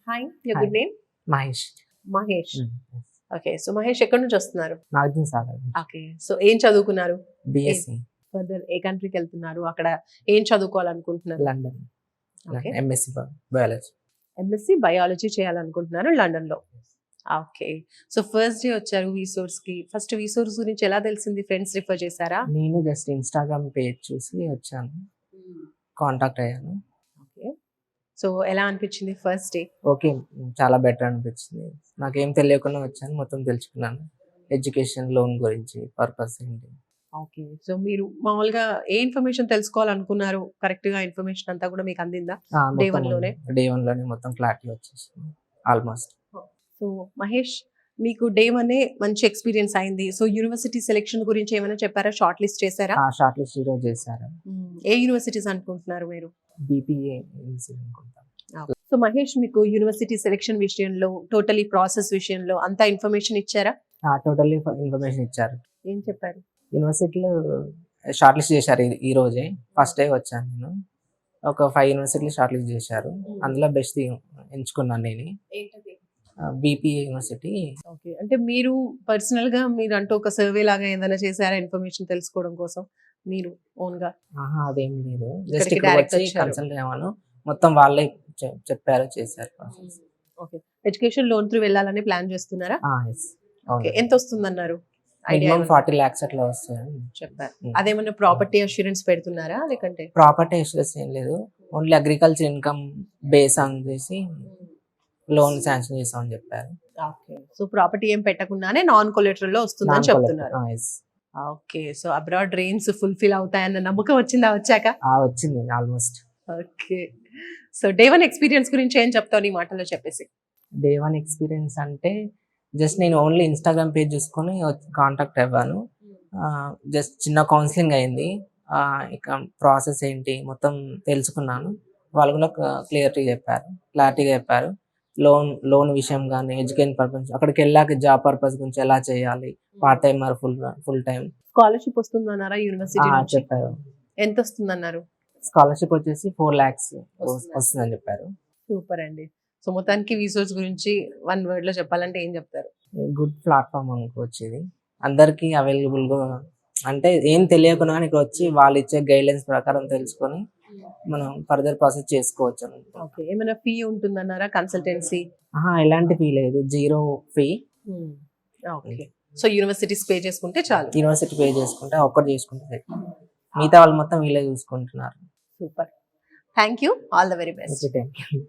Hi, your hi good name? Mahesh. Mahesh. Okay. So Mahesh ఎక్కడి నుంచి వస్తున్నారు? నాగార్జున సాగర్ ఓకే. సో ఏం చదువుకున్నారు? బిఎస్సి ఫర్దర్ ఏ కంట్రీకి వెళ్తున్నారు? అక్కడ ఏం చదువుకోవాలనుకుంటున్నారు? London okay. MSc biology. MSc biology చేయాలనుకుంటున్నారు లండన్ లో. ఓకే. సో ఫస్ట్ డే వచ్చారు విసోర్స్ కి. ఫస్ట్ విసోర్స్ గురించి ఎలా తెలిసింది? ఫ్రెండ్స్ రిఫర్ చేశారా? నేను జస్ట్ ఇన్స్టాగ్రామ్ పేజ్ చూసి వచ్చాను, కాంటాక్ట్ అయ్యాను. ఓకే. సో ఎలా అనిపించింది ఫస్ట్ డే? ఓకే, చాలా బెటర్ అనిపించింది. నాకేం తెలియకుండా వచ్చాను, మొత్తం తెలుసుకున్నాను. ఎడ్యుకేషన్ లోన్ గురించి పర్పస్ ఏంటి. ఓకే. సో మీరు మామూలుగా ఏ ఇన్ఫర్మేషన్ తెలుసుకోవాలనుకున్నారు? కరెక్ట్ గా ఇన్ఫర్మేషన్ అంతా కూడా మీకు అందిందా? Day one లోనే? డే వన్ లోనే మొత్తం క్లారిటీ వచ్చేసింది ఆల్మోస్ట్. సో మహేష్, మీకు డే వన్ మంచి ఎక్స్పీరియన్స్ అయింది. సో యూనివర్సిటీ సెలెక్షన్ గురించి ఏమైనా చెప్పారా? షార్ట్ లిస్ట్ చేశారా? షార్ట్ లిస్ట్ ఈరోజు చేశారు. ఏ యూనివర్సిటీస్ అనుకుంటున్నారు మీరు? బీపీఏ అనుకుంటాను. సో మహేష్, మీకు యూనివర్సిటీ సెలెక్షన్ విషయంలో టోటలీ ప్రాసెస్ విషయంలో అంతా ఇన్ఫర్మేషన్ ఇచ్చారా? టోటల్లీ ఇన్ఫర్మేషన్ ఇచ్చారు. ఏం చెప్పారు? యూనివర్సిటీలో షార్ట్ లిస్ట్ చేశారు ఈ రోజే. ఫస్ట్ డే వచ్చాను నేను. ఒక 5 యూనివర్సిటీలు షార్ట్ లిస్ట్ చేశారు. అందులో బెస్ట్ ఎంచుకున్నాను నేను, బీపీఏ యూనివర్సిటీ. ఓకే. అంటే మీరు పర్సనల్ గా మీరు అంటూ ఒక సర్వే లాగా ఏదైనా చేశారా ఇన్ఫర్మేషన్ తెలుసుకోవడం కోసం మీరు ఓన్ గా? అదేం లేదు, జస్ట్ ఇక్కడికి ఇక్కడ direct వచ్చి వచ్చారు. కన్సల్ట్ అయ్యాను. మొత్తం వాళ్ళే చెప్పారు, చేశారు process. Okay. Education loan through వెళ్ళాలని ప్లాన్ చేస్తున్నారా? ఓకే. ఎంత వస్తుందన్నారు? ఐడియా మినిమం 40 lakhs అట్లా వస్తాయి చెప్పారు. అదేమన్నా ప్రాపర్టీ అష్యూరెన్స్ పెడుతున్నారా లేకంటే? ప్రాపర్టీ ఇష్యూస్ ఏం లేదు, only agriculture income base on చేసి లోన్ శాంక్షన్ చేస్తామని చెప్పారు. ఓకే. సో ప్రాపర్టీ ఏం పెట్టకుండానే నాన్ కొలెటరల్ లో వస్తుందని చెప్తున్నారు. Okay. So abroad dreams fulfil అవుతాయన్న నమ్మకం వచ్చిందా వచ్చాక? వచ్చింది almost. Okay. So day one experience గురించి ఏం చెప్తావు నీ మాటల్లో చెప్పేసి? డే వన్ ఎక్స్పీరియన్స్ అంటే జస్ట్ నేను ఓన్లీ ఇన్స్టాగ్రామ్ పేజ్ చూసుకొని కాంటాక్ట్ అవ్వాను. జస్ట్ చిన్న కౌన్సిలింగ్ అయింది. ఇక ప్రాసెస్ ఏంటి మొత్తం తెలుసుకున్నాను. వాళ్ళు కూడా క్లారిటీగా చెప్పారు. లోన్ విషయం కానీ, ఎడ్యుకేషన్ పర్పస్, అక్కడికి వెళ్ళాక జాబ్ పర్పస్ గురించి ఎలా చేయాలి, part time or full time. Scholarship వస్తుందన్నారా యూనివర్సిటీ నుంచి? చెప్పారు. ఎంత వస్తుందన్నారు? స్కాలర్షిప్ వచ్చేసి 4 lakhs వస్తుందని చెప్పారు. సూపర్ అండి. సో మొత్తానికి విసోర్స్ గురించి 1 word లో చెప్పాలంటే ఏం చెప్తారు? గుడ్ ప్లాట్ఫామ్ అనుకోవచ్చు ఇది. అందరికీ అవైలబుల్గా, అంటే ఏం తెలియకుండా కానీ ఇక్కడ వచ్చి వాళ్ళు ఇచ్చే గైడ్లైన్స్ ప్రకారం తెలుసుకొని మనం ఫర్దర్ ప్రాసెస్ చేసుకోవచ్చు. ఓకే. ఏమైనా ఫీ ఉంటుందన్నారా కన్సల్టెన్సీ? ఎలాంటి ఫీ లేదు, 0 fee. Okay. So universities pay చేసుకుంటే చాలు? యూనివర్సిటీ పే చేసుకుంటే ఒక్కటి చేసుకుంటే మిగతా వాళ్ళు మొత్తం వీళ్ళే చూసుకుంటున్నారు. Super. Thank you. All the very best. Thank you.